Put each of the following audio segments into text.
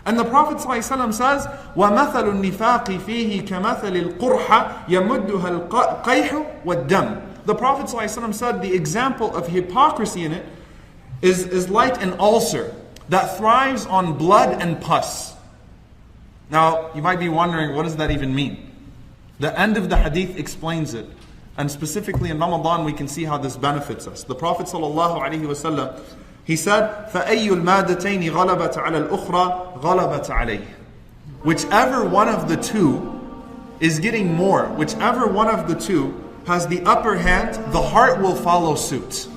And the Prophet ﷺ says, وَمَثَلُ النِّفَاقِ فِيهِ كَمَثَلِ الْقُرْحَ يَمُدُّهَا الْقَيْحُ وَالدَّمُ. The Prophet ﷺ said the example of hypocrisy in it is like an ulcer that thrives on blood and pus. Now, you might be wondering, what does that even mean? The end of the hadith explains it. And specifically in Ramadan, we can see how this benefits us. The Prophet ﷺ, he said, فَأَيُّ الْمَادَتَيْنِ غَلَبَتَ عَلَى الْأُخْرَى غَلَبَتَ عَلَيْهِ. Whichever one of the two is getting more, whichever one of the two has the upper hand, the heart will follow suit.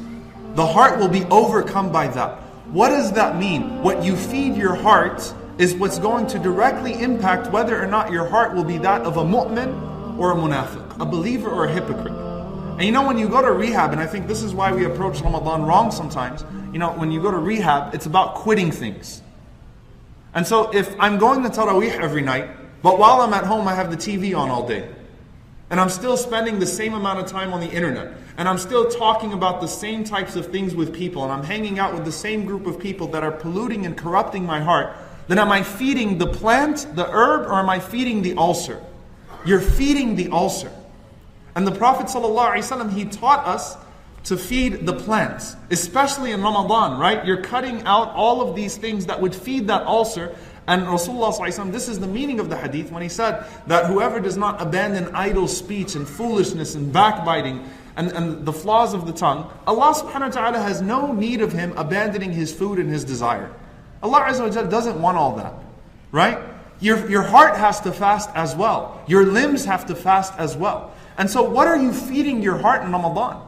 The heart will be overcome by that. What does that mean? What you feed your heart is what's going to directly impact whether or not your heart will be that of a mu'min or a munafiq, a believer or a hypocrite. And you know, when you go to rehab, and I think this is why we approach Ramadan wrong sometimes, you know, when you go to rehab, it's about quitting things. And so if I'm going to tarawih every night, but while I'm at home I have the TV on all day, and I'm still spending the same amount of time on the internet, and I'm still talking about the same types of things with people, and I'm hanging out with the same group of people that are polluting and corrupting my heart, then am I feeding the plant, the herb, or am I feeding the ulcer? You're feeding the ulcer. And the Prophet ﷺ, he taught us to feed the plants, especially in Ramadan, right? You're cutting out all of these things that would feed that ulcer. And Rasulullah ﷺ, this is the meaning of the hadith when he said that whoever does not abandon idle speech and foolishness and backbiting and the flaws of the tongue, Allah subhanahu wa ta'ala has no need of him abandoning his food and his desire. Allah Azza wa Jalla doesn't want all that, right? Your heart has to fast as well. Your limbs have to fast as well. And so what are you feeding your heart in Ramadan?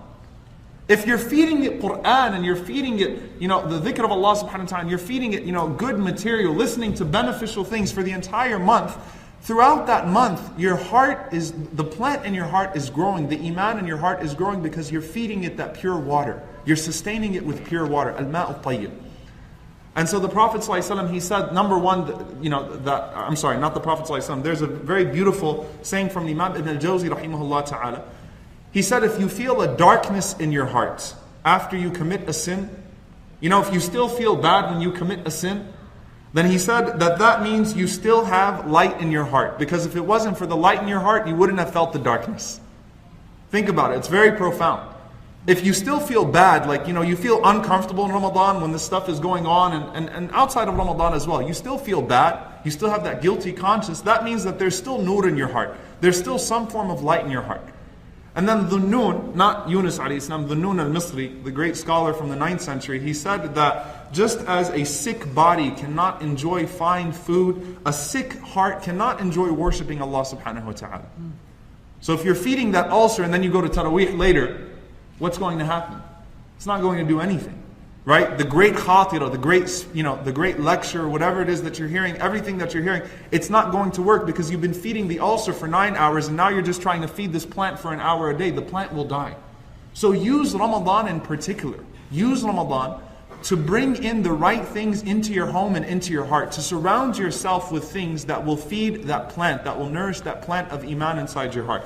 If you're feeding it Qur'an and you're feeding it, the dhikr of Allah subhanahu wa ta'ala, and you're feeding it, good material, listening to beneficial things for the entire month, throughout that month, your heart is, the plant in your heart is growing, the iman in your heart is growing because you're feeding it that pure water. You're sustaining it with pure water, al-ma'u tayyib. And so the Prophet ﷺ, he said, number one, not the Prophet ﷺ, there's a very beautiful saying from Imam Ibn al-Jawzi rahimahullah ta'ala. He said, if you feel a darkness in your heart after you commit a sin, if you still feel bad when you commit a sin, then he said that means you still have light in your heart. Because if it wasn't for the light in your heart, you wouldn't have felt the darkness. Think about it, it's very profound. If you still feel bad, like, you feel uncomfortable in Ramadan when this stuff is going on, and outside of Ramadan as well, you still feel bad, you still have that guilty conscience, that means that there's still nur in your heart. There's still some form of light in your heart. And then Dhunnun, not Yunus alayhi salam, Dhunnun al-Misri, the great scholar from the 9th century, he said that just as a sick body cannot enjoy fine food, a sick heart cannot enjoy worshipping Allah subhanahu wa ta'ala. So if you're feeding that ulcer and then you go to tarawih later, what's going to happen? It's not going to do anything, right? The great khatira, the great lecture, whatever it is that you're hearing, everything that you're hearing, it's not going to work because you've been feeding the ulcer for 9 hours and now you're just trying to feed this plant for an hour a day. The plant will die. So use Ramadan in particular. Use Ramadan to bring in the right things into your home and into your heart, to surround yourself with things that will feed that plant, that will nourish that plant of iman inside your heart.